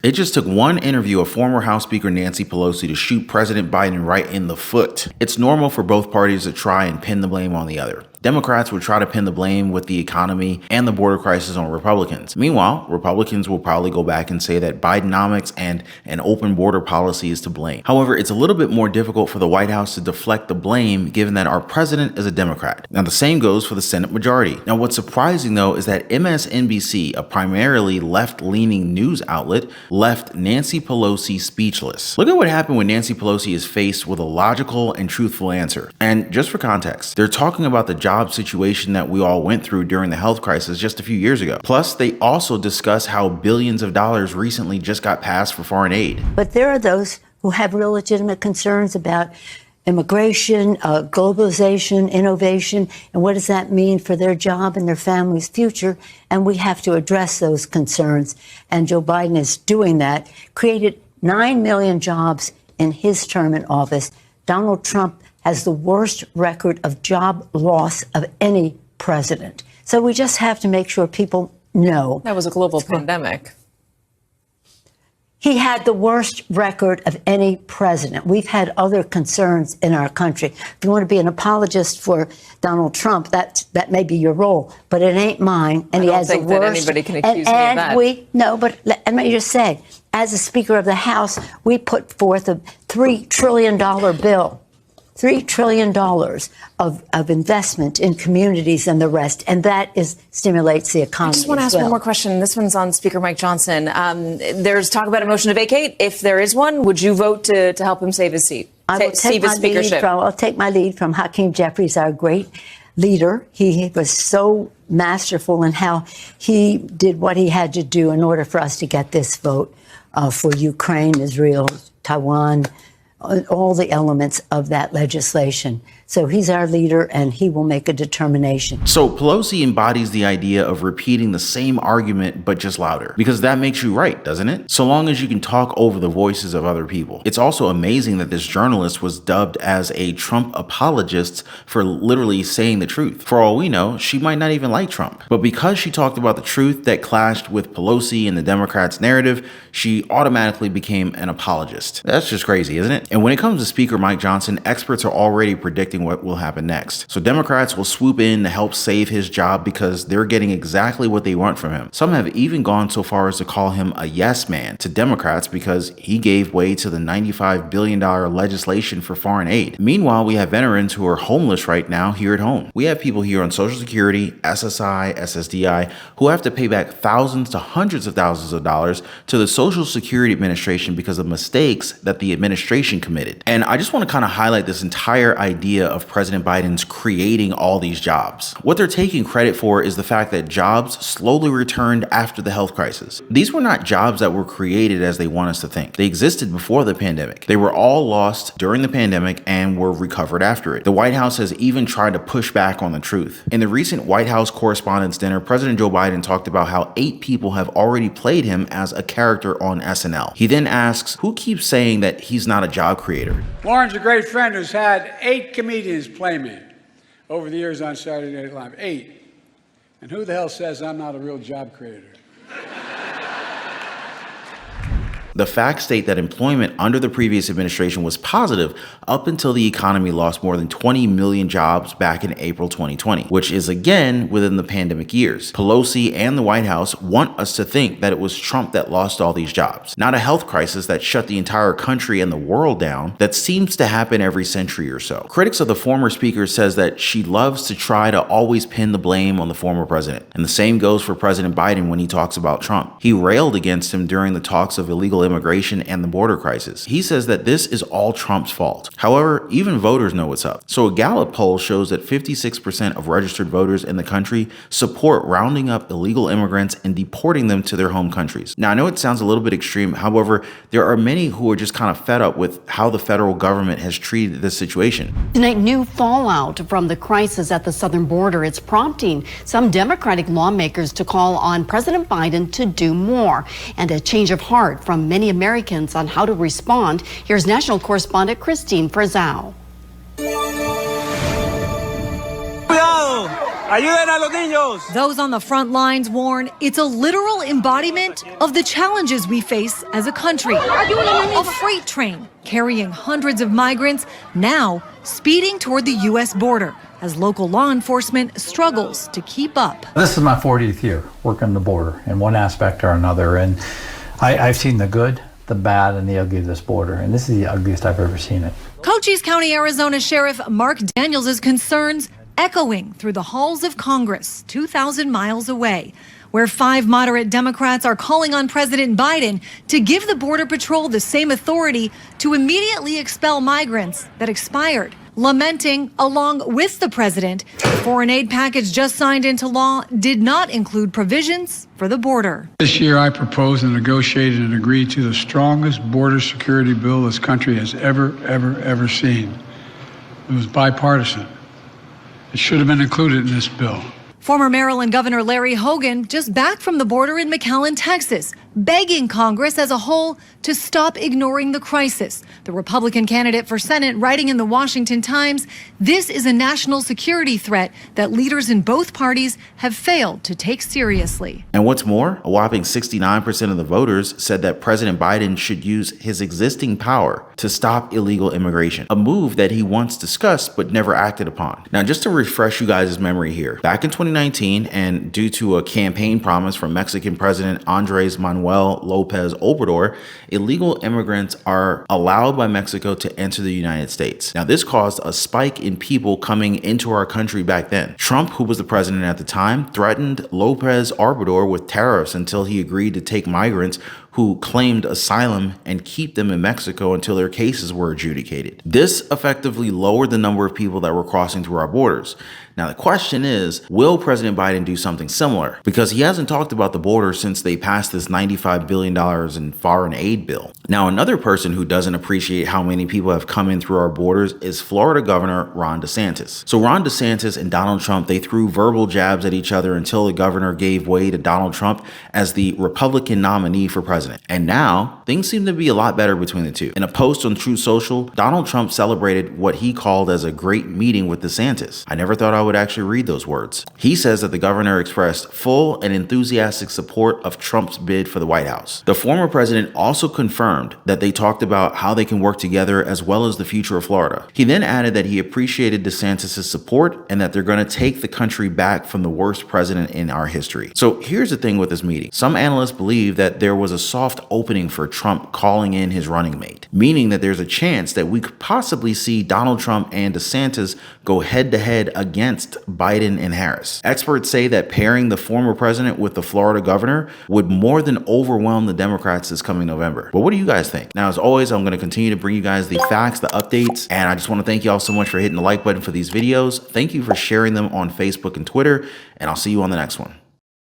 It just took one interview of former House Speaker Nancy Pelosi to shoot President Biden right in the foot. It's normal for both parties to try and pin the blame on the other. Democrats would try to pin the blame with the economy and the border crisis on Republicans. Meanwhile, Republicans will probably go back and say that Bidenomics and an open border policy is to blame. However, it's a little bit more difficult for the White House to deflect the blame given that our president is a Democrat. Now, the same goes for the Senate majority. Now, what's surprising though is that MSNBC, a primarily left-leaning news outlet, left Nancy Pelosi speechless. Look at what happened when Nancy Pelosi is faced with a logical and truthful answer. And just for context, they're talking about the job situation that we all went through during the health crisis just a few years ago. Plus, they also discuss how billions of dollars recently just got passed for foreign aid. But there are those who have real legitimate concerns about immigration, globalization, innovation, and what does that mean for their job and their family's future? And we have to address those concerns. And Joe Biden is doing that, created 9 million jobs in his term in office. Donald Trump has the worst record of job loss of any president. So we just have to make sure people know. That was a global pandemic. He had the worst record of any president. We've had other concerns in our country. If you want to be an apologist for Donald Trump, that may be your role, but it ain't mine. And he has the worst. I don't think that anybody can accuse me of that. But let me just say, as a Speaker of the House, we put forth a $3 trillion bill. $3 trillion of investment in communities and the rest, and that stimulates the economy. I just want to ask one more question. This one's on Speaker Mike Johnson. There's talk about a motion to vacate. If there is one, would you vote to help him save his seat? Save his speakership? I'll take my lead from Hakeem Jeffries, our great leader. He was so masterful in how he did what he had to do in order for us to get this vote for Ukraine, Israel, Taiwan, all the elements of that legislation. So he's our leader and he will make a determination. So Pelosi embodies the idea of repeating the same argument but just louder, because that makes you right, doesn't it? So long as you can talk over the voices of other people. It's also amazing that this journalist was dubbed as a Trump apologist for literally saying the truth. For all we know, she might not even like Trump. But because she talked about the truth that clashed with Pelosi and the Democrats' narrative, she automatically became an apologist. That's just crazy, isn't it? And when it comes to Speaker Mike Johnson, experts are already predicting what will happen next. So Democrats will swoop in to help save his job because they're getting exactly what they want from him. Some have even gone so far as to call him a yes man to Democrats because he gave way to the $95 billion legislation for foreign aid. Meanwhile, we have veterans who are homeless right now here at home. We have people here on Social Security, SSI, SSDI, who have to pay back thousands to hundreds of thousands of dollars to the Social Security Administration because of mistakes that the administration committed. And I just want to kind of highlight this entire idea of President Biden's creating all these jobs. What they're taking credit for is the fact that jobs slowly returned after the health crisis. These were not jobs that were created as they want us to think. They existed before the pandemic. They were all lost during the pandemic and were recovered after it. The White House has even tried to push back on the truth. In the recent White House Correspondents' Dinner, President Joe Biden talked about how 8 people have already played him as a character on SNL. He then asks, who keeps saying that he's not a job creator? Warren's a great friend who's had 8 comedians play me over the years on Saturday Night Live. 8. And who the hell says I'm not a real job creator? The facts state that employment under the previous administration was positive up until the economy lost more than 20 million jobs back in April 2020, which is again within the pandemic years. Pelosi and the White House want us to think that it was Trump that lost all these jobs, not a health crisis that shut the entire country and the world down that seems to happen every century or so. Critics of the former speaker says that she loves to try to always pin the blame on the former president. And the same goes for President Biden when he talks about Trump. He railed against him during the talks of illegal immigration and the border crisis. He says that this is all Trump's fault. However, even voters know what's up. So a Gallup poll shows that 56% of registered voters in the country support rounding up illegal immigrants and deporting them to their home countries. Now, I know it sounds a little bit extreme. However, there are many who are just kind of fed up with how the federal government has treated this situation. Tonight, new fallout from the crisis at the southern border. It's prompting some Democratic lawmakers to call on President Biden to do more, and a change of heart from many Americans on how to respond. Here's national correspondent Christine Frizzell. Ayuden a los niños. Those on the front lines warn it's a literal embodiment of the challenges we face as a country. A freight train carrying hundreds of migrants now speeding toward the U.S. border as local law enforcement struggles to keep up. This is my 40th year working the border in one aspect or another, and I've seen the good, the bad, and the ugly of this border, and this is the ugliest I've ever seen it. Cochise County, Arizona Sheriff Mark Daniels' concerns echoing through the halls of Congress 2,000 miles away, where 5 moderate Democrats are calling on President Biden to give the Border Patrol the same authority to immediately expel migrants that expired, lamenting, along with the president, the foreign aid package just signed into law did not include provisions for the border. This year, I proposed and negotiated and agreed to the strongest border security bill this country has ever seen. It was bipartisan. It should have been included in this bill. Former Maryland Governor Larry Hogan just back from the border in McAllen, Texas, begging Congress as a whole to stop ignoring the crisis. The Republican candidate for Senate writing in the Washington Times, this is a national security threat that leaders in both parties have failed to take seriously. And what's more, a whopping 69% of the voters said that President Biden should use his existing power to stop illegal immigration, a move that he once discussed but never acted upon. Now, just to refresh you guys' memory here, back in 2019, and due to a campaign promise from Mexican President Andres Manuel Lopez Obrador, illegal immigrants are allowed by Mexico to enter the United States. Now, this caused a spike in people coming into our country back then. Trump, who was the president at the time, threatened Lopez Obrador with tariffs until he agreed to take migrants who claimed asylum and keep them in Mexico until their cases were adjudicated. This effectively lowered the number of people that were crossing through our borders. Now, the question is, will President Biden do something similar? Because he hasn't talked about the border since they passed this $95 billion in foreign aid bill. Now, another person who doesn't appreciate how many people have come in through our borders is Florida Governor Ron DeSantis. So Ron DeSantis and Donald Trump, they threw verbal jabs at each other until the governor gave way to Donald Trump as the Republican nominee for president. And now, things seem to be a lot better between the two. In a post on Truth Social, Donald Trump celebrated what he called as a great meeting with DeSantis. I never thought I would actually read those words. He says that the governor expressed full and enthusiastic support of Trump's bid for the White House. The former president also confirmed that they talked about how they can work together as well as the future of Florida. He then added that he appreciated DeSantis' support and that they're going to take the country back from the worst president in our history. So here's the thing with this meeting. Some analysts believe that there was a soft opening for Trump calling in his running mate, meaning that there's a chance that we could possibly see Donald Trump and DeSantis go head to head against Biden and Harris. Experts say that pairing the former president with the Florida governor would more than overwhelm the Democrats this coming November. But what do you guys think? Now, as always, I'm going to continue to bring you guys the facts, the updates, and I just want to thank you all so much for hitting the like button for these videos. Thank you for sharing them on Facebook and Twitter, and I'll see you on the next one.